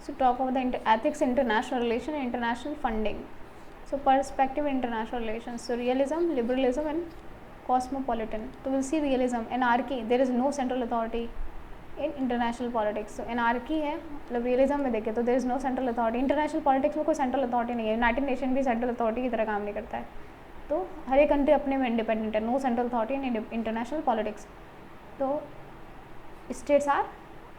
So talk about the ethics, international relation, and international funding. So perspective in international relations. So realism, liberalism, and cosmopolitan. So we'll see realism, anarchy. There is no central authority in international politics. So anarchy है, मतलब realism में देखें तो there is no central authority. International politics में कोई central authority नहीं है. United nation भी सेंट्रल अथॉरिटी की तरह काम नहीं करता है. तो हर एक कंट्री अपने में इंडिपेंडेंट है. No central authority in international politics. तो states are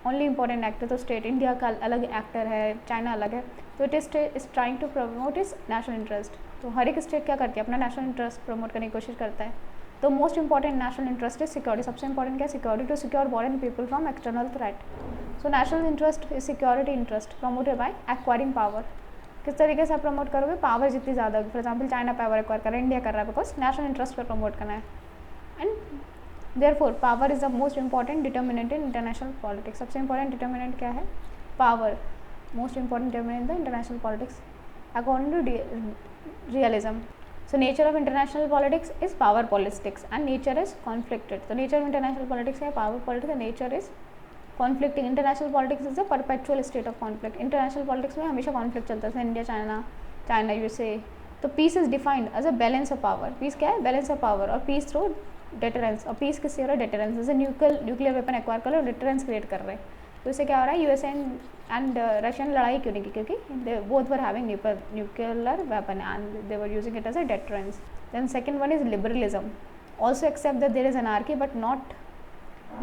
only important actor. तो स्टेट इंडिया का अलग एक्टर है, चाइना अलग है. तो it is trying to promote is national interest. तो हर एक स्टेट क्या करती है, अपना नेशनल इंटरेस्ट प्रमोट करने की कोशिश करता है. तो most important national interest is security. सबसे इंपॉर्टेंट क्या है, security to secure foreign people from external threat. So national interest is security interest promoted by acquiring power. किस तरीके से आप प्रमोट करोगे, पावर जितनी ज़्यादा होगी. For example China power acquire कर रहा है, इंडिया कर रहा है, बिकॉज नेशनल इंटरेस्ट पर प्रमोट करना है. And therefore power is the most important determinant in international politics. सबसे इंपॉर्टेंट डिटर्मिनेंट क्या है, power. Most important determinant in the international politics according to realism. So nature of international politics is power politics and nature is conflicted. So nature of international politics है power politics and nature is conflicting. International politics is a perpetual state of conflict. International politics में हमेशा conflict चलता है, India China USA. तो peace is defined as a balance of power. Peace क्या है, balance of power. और peace through deterrence. और peace किससे हो रहा है, deterrence. जैसे न्यूक्लियर वेपन एक्वायर कर लो, deterrence क्रिएट कर रहे हैं. तो इससे क्या हो रहा है, यूएसए एंड रशियन लड़ाई क्यों नहीं की, क्योंकि they both were having nuclear weapon and they were using it as a deterrence. Then second one is liberalism. Also accept that there is anarchy but not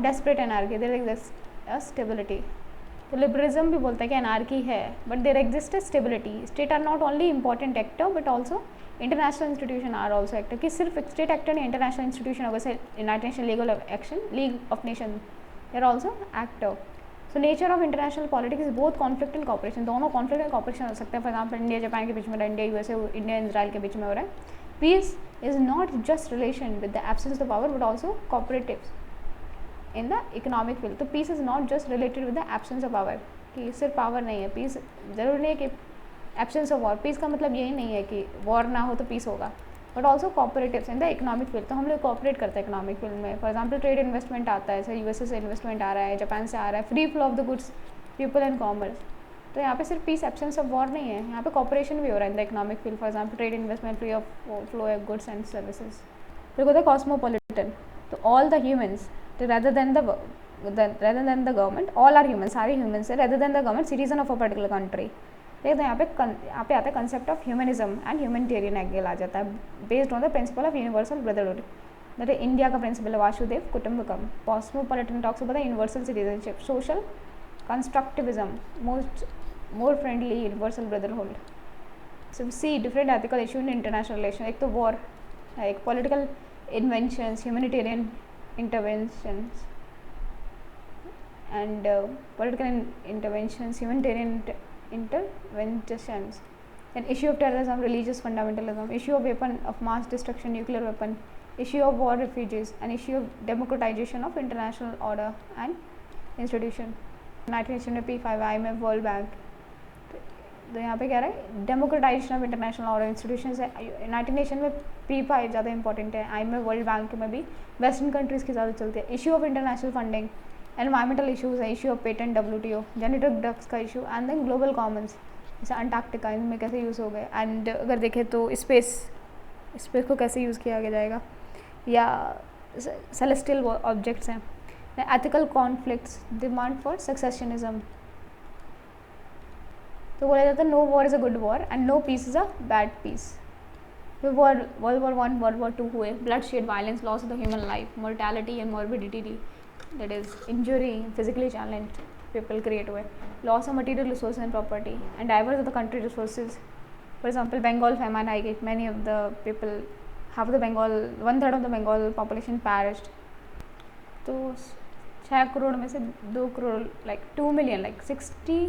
desperate anarchy. There exist a stability. तो liberalism भी बोलता है कि anarchy है but there exist a stability. State are not only important actor but also international institution are also actor. कि सिर्फ state actor नहीं, international institution होगा, जैसे united nation legal action, league of nation, they are also actor. So nature of international politics is both conflict and cooperation. दोनों conflict and cooperation हो सकते हैं. For example India Japan के बीच में, India USA, India Israel के बीच में हो रहा है. Peace is not just relation with the absence of power but also cooperative in the economic field. तो peace is not just related with the absence of power, कि सिर्फ power नहीं है. पीस जरूरी नहीं है कि एब्सेंस ऑफ वॉर. पीस का मतलब यही नहीं है कि वॉर ना हो तो पीस होगा, but also cooperative in the economic field. तो हम लोग कॉपरेट करते हैं इकोनॉमिक फील्ड में. फॉर एग्जाम्पल ट्रेड इन्वेस्टमेंट आता है, जैसे यूएसए से इन्वेस्टमेंट आ रहा है, जापान से आ रहा है, free flow of the goods, people and commerce. तो यहाँ पे सिर्फ पीस एब्सेंस ऑफ वॉर नहीं है, यहाँ पे कॉपरेशन भी हो रहा है इन the economic field. For example trade investment, free of flow of goods and services. फिर होता है कॉस्मोपॉलिटन. तो all the humans rather than the government, all are humans, सारे humans है, rather than the government, citizen of a particular country. देखते हैं यहाँ पे आता है concept of humanism and humanitarian angle आ जाता है, based on the principle of universal brotherhood. That India का प्रिंसिपल है Vasudhaiva Kutumbakam. Cosmopolitan talks about the universal citizenship, social constructivism, more friendly universal brotherhood. So see different ethical issue in international relation. एक तो war है, एक political inventions, humanitarian interventions and political interventions, humanitarian interventions. Then issue of terrorism, religious fundamentalism, issue of weapon of mass destruction, nuclear weapon, issue of war refugees, and issue of democratization of international order and institution. United nation में P5, IMF, world bank. तो यहाँ पे क्या रहा है, democratisation of international order institution है. United nation में P5 ज़्यादा इंपॉर्टेंट है, IMF, वर्ल्ड बैंक में भी वेस्टर्न कंट्रीज़ की ज़्यादा चलती है. Issue of international funding, environmental issues है, issue of patent, WTO, genetic drugs का issue, and then global commons, जैसे अंटार्कटिका, इनमें कैसे यूज़ हो गए. एंड अगर देखें तो स्पेस को कैसे यूज़ किया जाएगा, या सेलेस्टियल ऑब्जेक्ट्स हैं. Ethical conflicts, demand for secessionism. तो बोला जाता है no war is a good war and no peace is a bad peace. World war 1, world war 2 हुए, bloodshed, violence, loss of the human life, mortality and morbidity, that is injury, physically challenged people create हुए, loss of material resources and property, and diverse of the country resources. For example, Bengal famine आई गई, many of the people, half of the Bengal, 1/3 of the Bengal population perished. तो 6 करोड़ में से 2 crore, like 2 million, like 60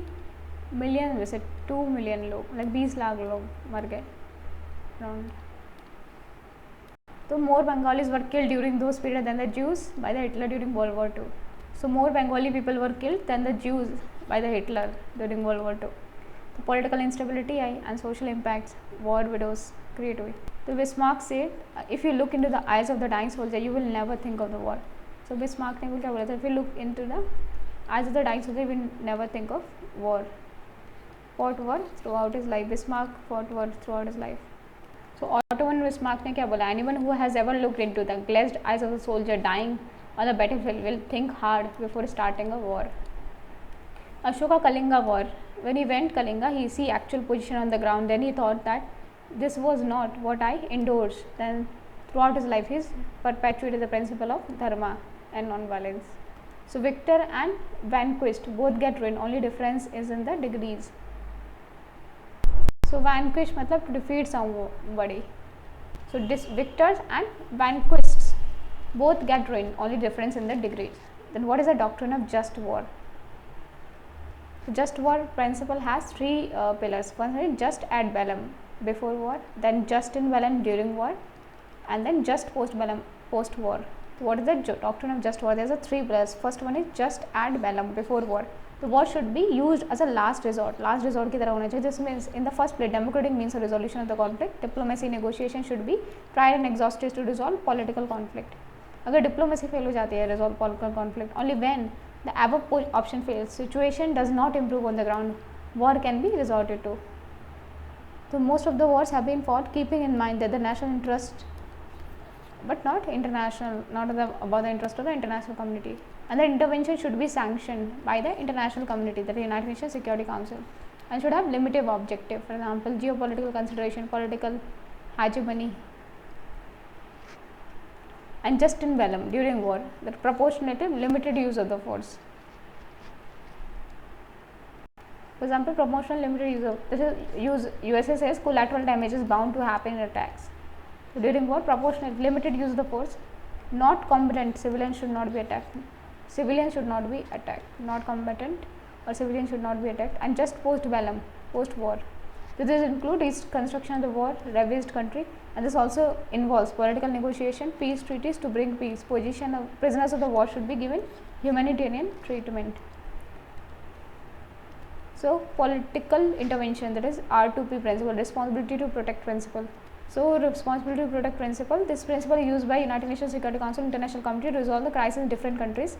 million में से 2 million लोग, like 20 lakh लोग मर गए around. So more Bengalis were killed during those periods than the Jews by the Hitler during World War II. So more Bengali people were killed than the Jews by the Hitler during World War II. So political instability I and social impacts, war, widows create हुई. So Bismarck said, if you look into the eyes of the dying soldier, you will never think of the war. So Bismarck ने क्या बोला था, if you look into the eyes of the dying soldier, you will never think of war. fought war throughout his life. Bismarck fought war throughout his life. So Otto von Bismarck ने क्या बोला? Anyone who has ever looked into the glazed eyes of a soldier dying on the battlefield will think hard before starting a war. Ashoka Kalinga War. When he went Kalinga, he see actual position on the ground. Then he thought that this was not what I endorsed. Then throughout his life, he perpetuated the principle of dharma and non-violence. So victor and vanquished both get ruined. Only difference is in the degrees. So vanquish मतलब to defeat somebody. So victors and vanquished both get ruined. Only difference in the degrees. Then what is the doctrine of just war? Just war principle has three pillars. One is just ad bellum, before war, then just in bellum during war, and then just post bellum post war. What is the doctrine of just war? There are three pillars. First one is just ad bellum, before war. The war should be used as a last resort. Last resort की तरह होना चाहिए. This means in the first place democratic means of resolution of the conflict. Diplomacy negotiation should be tried and exhaustive to resolve political conflict. अगर diplomacy fail हो जाती है resolve political conflict, only when the above option fails, situation does not improve on the ground, war can be resorted to. So most of the wars have been fought keeping in mind that the national interest, but not international, not about the interest of the international community, and the intervention should be sanctioned by the international community, that the United Nations Security Council, and should have limited objective. For example, geopolitical consideration, political hegemony, and just in bellum during war, the proportionate limited use of the force. For example, proportional limited use of USA says collateral damage is bound to happen in attacks. So during war, proportionate limited use of the force. Not combatant civilians should not be attacked. Civilians should not be attacked. Not combatant or civilians should not be attacked. And just post bellum, post war. So this includes reconstruction of the war, ravaged country, and this also involves political negotiation, peace treaties to bring peace. Position of prisoners of the war should be given humanitarian treatment. So political intervention, that is R2P principle, responsibility to protect principle. So responsibility to protect principle, this principle is used by United Nations Security Council International Committee to resolve the crisis in different countries.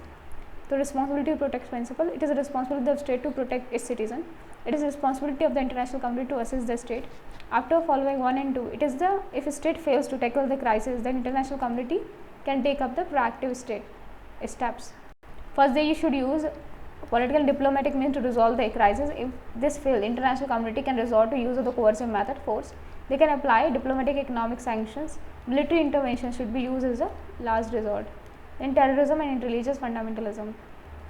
So responsibility to protect principle, it is a responsibility of the state to protect its citizen. It is a responsibility of the international community to assist the state. After following 1 and 2, it is the, if a state fails to tackle the crisis, then international community can take up the proactive steps. First, they should use political and diplomatic means to resolve the crisis. If this fails, international community can resort to use of the coercive method, force. They can apply diplomatic economic sanctions. Military intervention should be used as a last resort. Then terrorism and religious fundamentalism.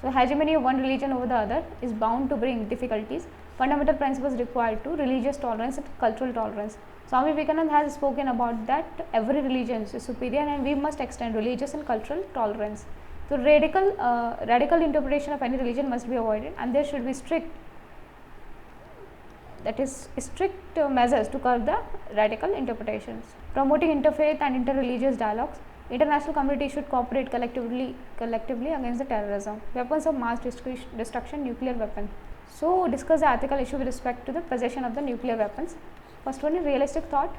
So hegemony of one religion over the other is bound to bring difficulties. Fundamental principles required to religious tolerance and cultural tolerance. Swami Vivekananda has spoken about that every religion is superior and we must extend religious and cultural tolerance. So radical interpretation of any religion must be avoided, and there should be strict measures to curb the radical interpretations. Promoting interfaith and interreligious dialogues. International community should cooperate collectively against the terrorism. Weapons of mass destruction, nuclear weapon. So discuss the ethical issue with respect to the possession of the nuclear weapons. First one is realistic thought,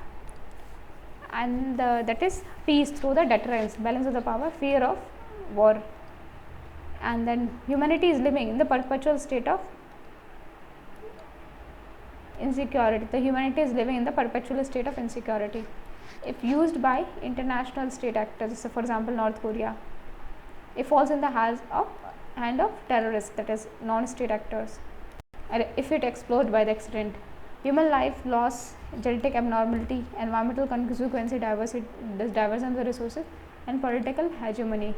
and that is peace through the deterrence, balance of the power, fear of war. And then humanity is living in the perpetual state of insecurity. The humanity is living in the perpetual state of insecurity. If used by international state actors, so for example North Korea, it falls in the hand of terrorists, that is non-state actors. And if it explodes by the accident, human life loss, genetic abnormality, environmental consequences, diversion of the resources, and political hegemony.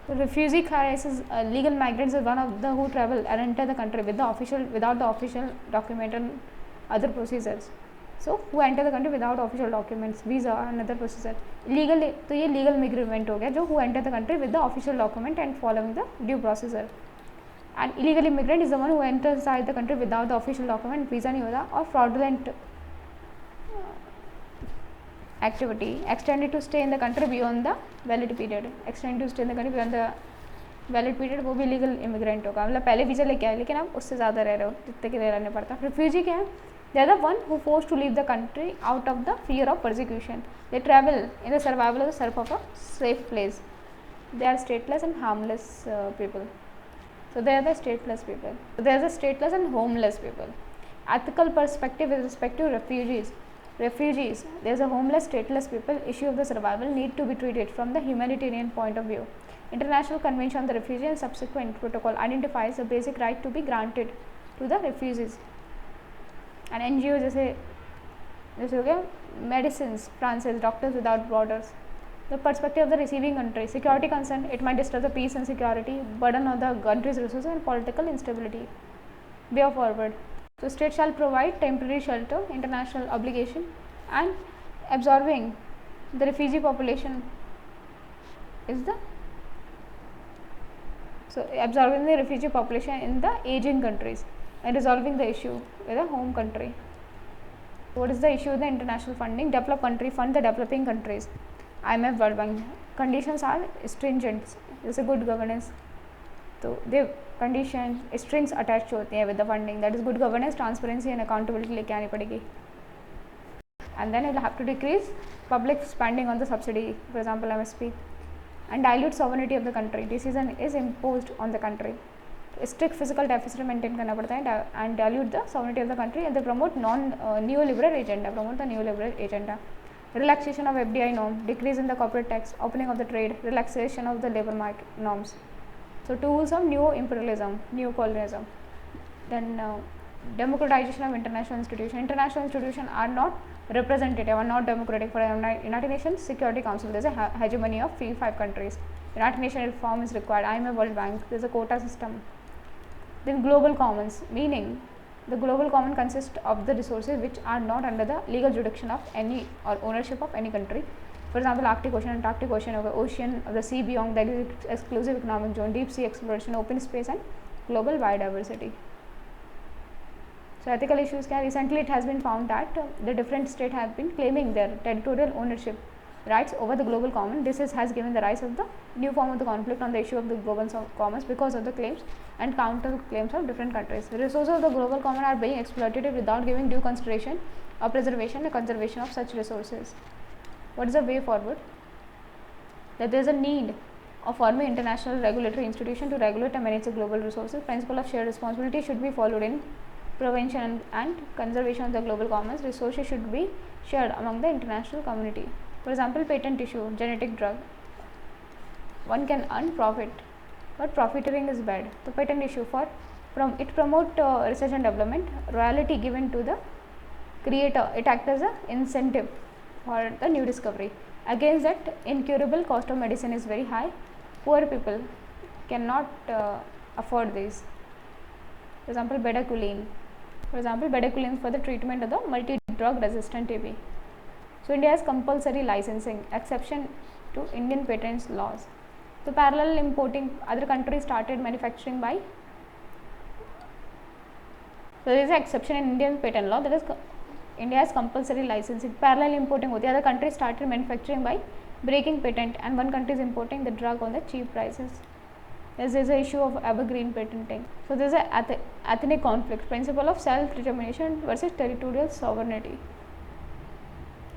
So refugee crisis, legal migrants are one of the who travel and enter the country without the official document and other procedures. So who enter the country without official documents, visa and other procedure. Legal, तो ये legal migrant हो गया जो who enter the country with the official document and following the due procedure. And illegal immigrant is the one who enters inside the country without the official document, visa नहीं होता, और fraudulent activity extended to stay in the country beyond the valid period. Extended to stay in the country beyond the valid period, वो भी illegal immigrant होगा. मतलब पहले visa लेके आए लेकिन आप उससे ज़्यादा रह रहे हो जितने के लिए रहने पड़ता. Refugee क्या है? They are the one who forced to leave the country out of the fear of persecution. They travel in the survival of the search of a safe place. They are stateless and harmless people. So they are the stateless people. So they are the stateless and homeless people. Ethical perspective with respect to refugees. Refugees, there is a homeless, stateless people, issue of the survival need to be treated from the humanitarian point of view. International Convention on the Refugee and subsequent protocol identifies the basic right to be granted to the refugees. And NGO जैसे हो गया medicines, Francis, Doctors Without Borders. The perspective of the receiving country, security concern, it might disturb the peace and security, burden on the country's resources and political instability. Way forward. So state shall provide temporary shelter, international obligation, and absorbing the refugee population is the absorbing the refugee population in the aging countries and resolving the issue with the home country. What is the issue with the international funding? Developed country fund the developing countries. IMF, World Bank. Conditions are stringent. जैसे good governance. तो they condition strings attached होती हैं with the funding. That is good governance, transparency and accountability लेके आनी पड़ेगी. And then you will have to decrease public spending on the subsidy, for example MSP, and dilute sovereignty of the country. Decision is imposed on the country. Strict fiscal deficit maintain करना पड़ता है and dilute the sovereignty of the country, and they promote neoliberal agenda. Relaxation of FDI norm, decrease in the corporate tax, opening of the trade, relaxation of the labor market norms. So tools of neo-imperialism, neo-colonialism. Then democratization of international institutions. International institutions are not representative, are not democratic. For United Nations Security Council, there is a hegemony of 5 countries. United Nations reform is required. IMF, World Bank, there is a quota system. Then global commons, meaning the global common consists of the resources which are not under the legal jurisdiction of any or ownership of any country. For example, Arctic Ocean, Antarctic Ocean, ocean of the sea beyond the exclusive economic zone, deep sea exploration, open space and global biodiversity. So ethical issues can recently it has been found that the different states have been claiming their territorial ownership rights over the global common. This has given the rise of the new form of the conflict on the issue of the global commons because of the claims and counter claims of different countries. The resources of the global common are being exploited without giving due consideration or preservation and conservation of such resources. What is the way forward? That there is a need of forming international regulatory institution to regulate and manage the global resources. Principle of shared responsibility should be followed in prevention and conservation of the global commons. Resources should be shared among the international community. For example, patent issue, genetic drug. One can earn profit, but profiteering is bad. The patent issue it promote research and development, royalty given to the creator. It acts as an incentive for the new discovery. Against that, incurable cost of medicine is very high. Poor people cannot afford this. For example, bedaquiline. For the treatment of the multi-drug resistant TB. So India has compulsory licensing, exception to Indian patents laws. So parallel importing, other countries started manufacturing by. So there is an exception in Indian patent law, that is India has compulsory licensing. Parallel importing होती है, other countries started manufacturing by breaking patent, and one country is importing the drug on the cheap prices. There is an issue of evergreen patenting. So there is an ethnic conflict, principle of self-determination versus territorial sovereignty.